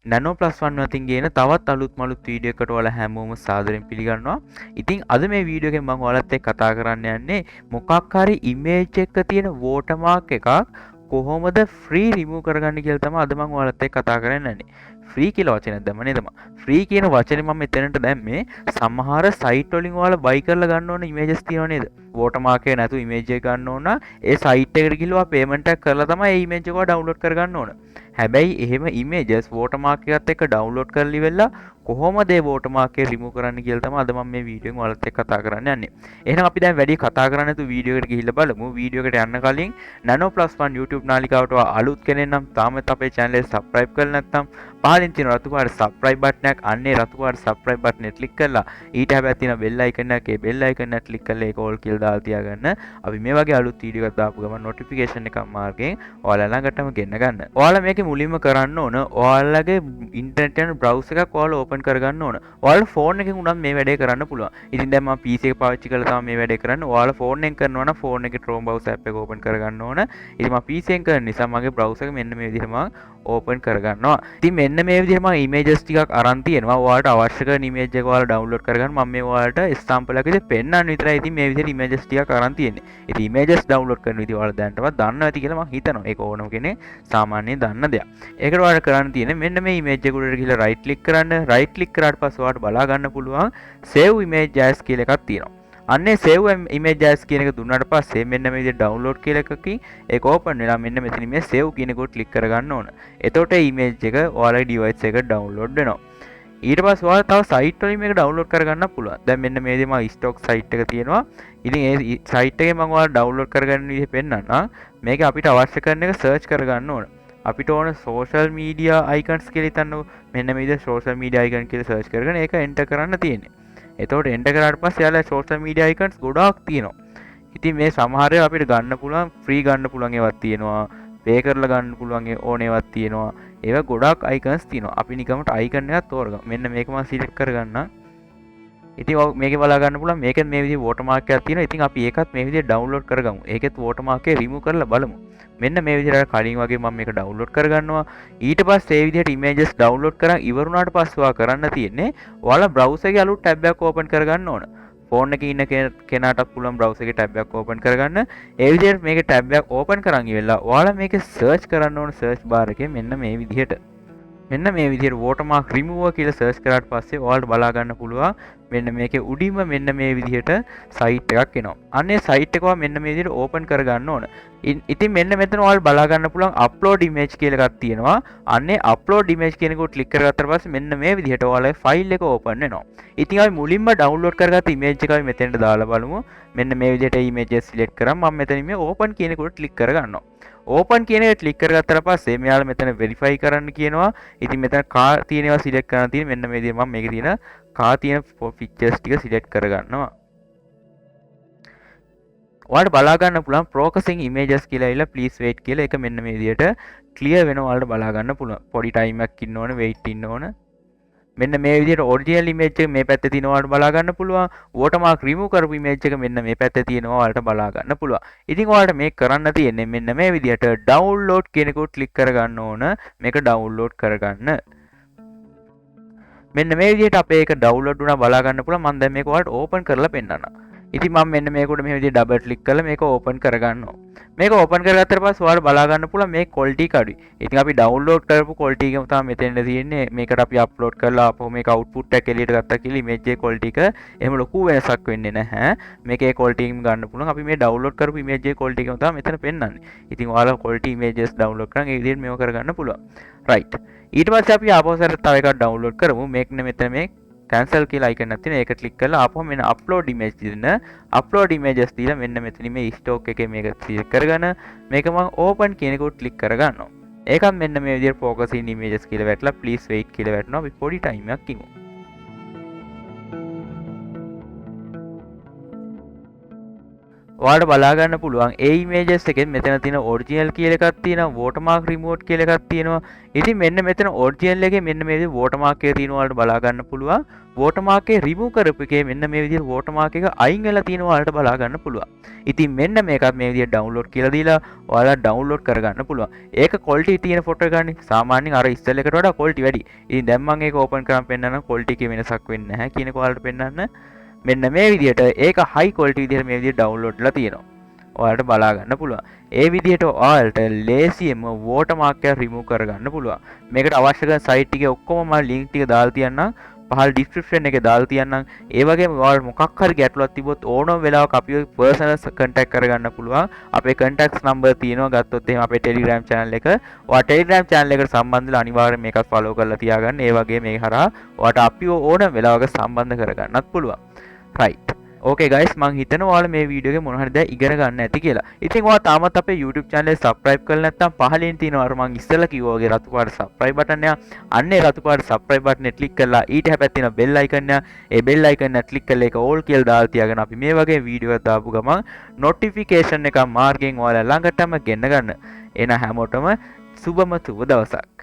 Nano Plus One වතින් ගේන තවත් අලුත් මලුත් වීඩියෝ එකකට ඔයාලා හැමෝම සාදරයෙන් පිළිගන්නවා. ඉතින් අද මේ වීඩියෝ එකෙන් මම ඔයාලත් එක්ක කතා කරන්න යන්නේ මොකක් හරි ඉමේජ් එක තියෙන watermark එකක් කොහොමද ෆ්‍රී රිමූව් කරගන්න කියලා තමයි අද මම ඔයාලත් එක්ක කතා කරන්න යන්නේ. ෆ්‍රී කියලා වචනයක් දැම්ම නේද මම. ෆ්‍රී කියන වචනේ මම මෙතනට දැම්මේ සමහර සයිට් වලින් ඔයාලා බයි කරලා ගන්න ඕන ඉමේජස් තියෙනව නේද? watermark එක නැතුව ඉමේජ් එක ගන්න ඕන. ඒ සයිට් එකට ගිහලා පේමන්ට් එකක් කරලා තමයි ඒ ඉමේජ් එක ඩවුන්ලෝඩ් කරගන්න ඕන. හැබැයි එහෙම ඉමේජස් watermark එකත් එක්ක ඩවුන්ලෝඩ් කරලා ඉවරලා කොහොමද ඒ watermark එක රිමූව් කරන්න කියලා තමයි අද මම මේ වීඩියෝ එකෙන් ඔයාලත් එක්ක කතා කරන්න යන්නේ. එහෙනම් අපි දැන් වැඩි කතා කරන්නේ නැතුව වීඩියෝ එකට ගිහිල්ලා බලමු. වීඩියෝ එකට යන්න කලින් Nano Plus One YouTube නාලිකාවට අලුත් කෙනෙක් නම් තාමත් අපේ channel එක subscribe කරලා නැත්නම් පහලින් තියෙන රතු පාට subscribe button එක අන්නේ රතු පාට subscribe button එක click කරලා ඊට හැබැයි තියෙන bell icon එක ඒ bell icon එක click කරලා ඒක all කියලා දාලා තියාගන්න. අපි මේ වගේ අලුත් වීඩියෝ එකක් දාපු ගමන් notification එකක් මාර්ගයෙන් ඔයාලා ළඟටම ගෙන්න ගන්න. ඔයාලා මේකේ මුලින්ම කරන්න ඕන ඔයාලගේ ඉන්ටර්නෙට් යන browser එකක් ඔයාලා open කරගන්න ඕන. ඔයාලා ෆෝන් එකෙන් උනත් මේ වැඩේ කරන්න පුළුවන්. ඉතින් දැන් මම PC එක පාවිච්චි කරලා තමයි මේ වැඩේ කරන්නේ. ඔයාලා ෆෝන් එකෙන් කරනවා නම් ෆෝන් එකේ Chrome browser app එක open කරගන්න ඕන. ඉතින් මම PC එකෙන් කරන නිසා මගේ browser එක මෙන්න මේ විදිහට මම ඕපන් කරගන්නවා. ඉතින් මෙන්න මේ විදිහට මම ඉමේජස් ටිකක් අරන් තියෙනවා. ඔයාලට අවශ්‍ය කරන ඉමේජ් එක ඔයාලා ඩවුන්ලෝඩ් කරගන්න. මම මේ ඔයාලට එක්සැම්පල් එකක් විදිහට පෙන්නන්න විතරයි ඉතින් මේ විදිහට ඉමේජස් ටිකක් අරන් තියෙන්නේ. ඉතින් ඉමේජස් ඩවුන්ලෝඩ් කරන විදිහ ඔයාලා දැනටවත් දන්නවා ඇති කියලා මම හිතනවා. ඒක ඕනම කෙනෙක් සාමාන්‍යයෙන් දන්න දෙයක්. ඒකට ඔයාලට කරන්න තියෙන්නේ මෙන්න මේ ඉමේජ් එක උඩට ගිහලා right click කරන්න. right click කරාට පස්සේ ඔයාලට බලා ගන්න පුළුවන් save image as කියලා එකක් තියෙනවා. අන්නේ save image as කියන එක දුන්නාට පස්සේ මෙන්න මේ විදිහට download කියලා එකකින් ඒක open වෙලා මෙන්න මෙතන මේ save කියන එක click කරගන්න ඕන. එතකොට ඒ image එක ඔයාලගේ device එකට download වෙනවා. ඊට පස්සේ ඔයාලා තව site වලින් මේක download කරගන්න පුළුවන්. දැන් මෙන්න මේ විදිහේ මම stock site එක තියෙනවා. ඉතින් ඒ site එකේ මම ඔයාලා download කරගන්න විදිහ පෙන්නන්නම්. මේක අපිට අවශ්‍ය කරන එක search කරගන්න ඕන. අපිට ඕන social media icons කියලා හිතන්නකො. මෙන්න මේ විදිහට social media icon කියලා search කරගෙන ඒක enter කරන්න තියෙන්නේ. එතකොට එන්ටර් කරාට පස්සේ යාලා social media icons ගොඩාක් තියෙනවා. ඉතින් මේ සමහර ඒවා අපිට ගන්න පුළුවන් ෆ්‍රී ගන්න පුළුවන් ඒවාත් තියෙනවා. පේ කරලා ගන්න පුළුවන් ඕන ඒවාත් තියෙනවා. ඒවා ගොඩාක් icons තියෙනවා. අපි නිකම්ට icon එකක් තෝරගමු. මෙන්න මේක මම select කරගන්නම්. ඉතින් මේකේ බලා ගන්න පුළුවන් මේකෙත් මේ විදිහේ watermark එකක් තියෙනවා. ඉතින් අපි ඒකත් මේ විදිහට download කරගමු. ඒකෙත් watermark එක remove කරලා බලමු. මෙන්න මේ විදිහට කලින් වගේ මම මේක download කරගන්නවා. ඊට පස්සේ මේ විදිහට images download කරන් ඉවරුණාට පස්සේ ඔයා කරන්න තියෙන්නේ ඔයාලා browser එකේ අලුත් tab එකක් open කරගන්න ඕන. ෆෝන් එකේ ඉන්න කෙනාටත් පුළුවන් browser එකේ tab එකක් open කරගන්න. ඒ විදිහට මේකේ tab එකක් open කරන් ඉවෙලා ඔයාලා මේකේ search කරන්න ඕන search bar එකේ මෙන්න මේ විදිහට මෙන්න මේ විදිහට watermark remover කියලා search කරාට පස්සේ ඔයාලට බලා ගන්න පුළුවන් මෙන්න මේකේ උඩින්ම මෙන්න මේ විදිහට site එකක් එනවා. අනේ site එක මෙන්න මේ විදිහට open කරගන්න ඕන. ඉතින් මෙන්න මෙතන ඔයාලට බලා ගන්න පුළුවන් upload image කියලා එකක් තියෙනවා. අනේ upload image කියන එක ක්ලික් කරගත්තාට පස්සේ මෙන්න මේ විදිහට ඔයාලගේ file එක open වෙනවා. ඉතින් අපි මුලින්ම download කරගත්ත image එක අපි මෙතෙන්ට දාලා බලමු. මෙන්න මේ විදිහට images select කරාම මම මෙතනින් මේ open කියන එකට ක්ලික් කරගන්නවා. ඕපන් කියන එක ක්ලික් කරගත්තට පස්සේ මෙයාලා මෙතන වෙරිෆයි කරන්න කියනවා. ඉතින් මෙතන කා තියෙනවා සිලෙක්ට් කරන්න තියෙන මෙන්න මේ විදිහට මම මේකේ තියෙන කා තියෙන ෆීචර්ස් ටික සිලෙක්ට් කරගන්නවා. ඔයාලට බලා ගන්න පුළුවන් processing images කියලා ඇවිල්ලා please wait කියලා එක මෙන්න මේ විදිහට clear වෙනවා. ඔයාලට බලා ගන්න පුළුවන්. පොඩි time එකක් ඉන්න ඕන wait ඉන්න ඕන. මෙන්න මේ විදිහට ඔරිජිනල් ඉමේජ් එක මේ පැත්තේ තියෙනවා ඔයාලට බලා ගන්න පුළුවන්. watermark remove කරපු ඉමේජ් එක මෙන්න මේ පැත්තේ තියෙනවා ඔයාලට බලා ගන්න පුළුවන්. ඉතින් ඔයාලට මේක කරන්න තියෙන්නේ මෙන්න මේ විදිහට download කියන එක ක්ලික් කරගන්න ඕන. මේක download කරගන්න. මෙන්න මේ විදිහට අපේ එක download වුණා බලා ගන්න පුළුවන්. මම දැන් මේක ඔයාලට open කරලා පෙන්නන්නම්. ඉතින් මම මෙන්න මේකට මේ විදිහට double click කරලා මේක open කරගන්නවා. මේක open කරගත්තට පස්සේ ඔයාලට බලා ගන්න පුළුවන් මේ quality එක අඩුයි. ඉතින් අපි download කරපු quality එකම තමයි මෙතෙන්ද තියෙන්නේ. මේකට අපි upload කරලා ආපහු මේක output එක එළියට ගත්තා කියලා image එකේ quality එක එහෙම ලොකු වෙනසක් වෙන්නේ නැහැ. මේකේ quality එකම ගන්න පුළුවන්. අපි මේ download කරපු image එකේ quality එකම තමයි මෙතන පෙන්නන්නේ. ඉතින් ඔයාලා quality images download කරන් ඒ විදිහට මේව කරගන්න පුළුවන්. right. ඊට පස්සේ අපි ආපහු තව එකක් download කරමු. මේක මෙතන මේ cancel කියලා icon එකක් තියෙනවා. ඒක click කරලා ආපහු මෙන්න upload image දින upload images දීලා මෙන්න මෙතන මේ stock එකේ මේක select කරගෙන මේක මම open කියන එක click කරගන්නවා. ඒකත් මෙන්න මේ විදිහට focus in images කියලා වැටලා please wait කියලා වැටෙනවා. අපි පොඩි time එකක් ඉමු. ඔයාලට බලා ගන්න පුළුවන් ඒ ඉමේජස් එකෙන් මෙතන තියෙන ඔරිජිනල් කියලා එකක් තියෙනවා watermark removed කියලා එකක් තියෙනවා. ඉතින් මෙන්න මෙතන ඔරිජිනල් එකේ මෙන්න මේ විදිහට watermark එක තියෙනවා ඔයාලට බලා ගන්න පුළුවන්. watermark එක remove කරපු එකේ මෙන්න මේ විදිහට watermark එක අයින් වෙලා තියෙනවා ඔයාලට බලා ගන්න පුළුවන්. ඉතින් මෙන්න මේකත් මේ විදිහට download කියලා දීලා ඔයාලා download කරගන්න පුළුවන්. ඒක quality තියෙන ෆොටෝ එකනේ. සාමාන්‍යයෙන් අර ඉස්සෙල් එකට වඩා quality වැඩි. ඉතින් දැන් මම ඒක open කරන් පෙන්නන්න quality එකේ වෙනසක් වෙන්නේ නැහැ කියන එක ඔයාලට පෙන්නන්න. මෙන්න මේ විදිහට ඒක high quality විදිහට මේ විදිහට download ලා තියෙනවා. ඔයාලට බලා ගන්න පුළුවන්. ඒ විදිහට ඔයාලට ලේසියෙන්ම watermark එක remove කරගන්න පුළුවන්. මේකට අවශ්‍ය කරන site එකේ ඔක්කොම මම link ටික දාලා තියන්නම්. පහළ description එකේ දාලා තියන්නම්. ඒ වගේම ඔයාලට මොකක් හරි ගැටලුවක් තිබ්බොත් ඕනම වෙලාවක අපිව personal contact කරගන්න පුළුවන්. අපේ contacts number තියෙනවා. ගත්තොත් එහෙම අපේ Telegram channel එක. ඔයා Telegram channel එකට සම්බන්ධ වෙලා අනිවාර්යයෙන් මේකත් follow කරලා තියාගන්න. ඒ වගේ මේ හරහා ඔයාට අපිව ඕනම වෙලාවක සම්බන්ධ කරගන්නත් පුළුවන්. right okay guys මං හිතනවා ඔයාලා මේ වීඩියෝ එකේ මොන හරි දේ ඉගෙන ගන්න ඇති කියලා. ඉතින් ඔයා තාමත් අපේ YouTube channel එක subscribe කරලා නැත්නම් පහලින් තියෙනවා අර මං ඉස්සෙල්ලා කිව්වා වගේ රතු පාට subscribe button එක. අන්නේ රතු පාට subscribe button එක click කරලා ඊට හැපැත්තේ තියෙන bell icon එක. ඒ bell icon එක click කරලා ඒක all කියලා දාලා තියාගෙන අපි මේ වගේ වීඩියෝ එකක් දාපු ගමන් notification එක මාර්ගෙන් ඔයාලා ළඟටම ගෙන්න ගන්න. එන හැමෝටම සුබම සුබ දවසක්.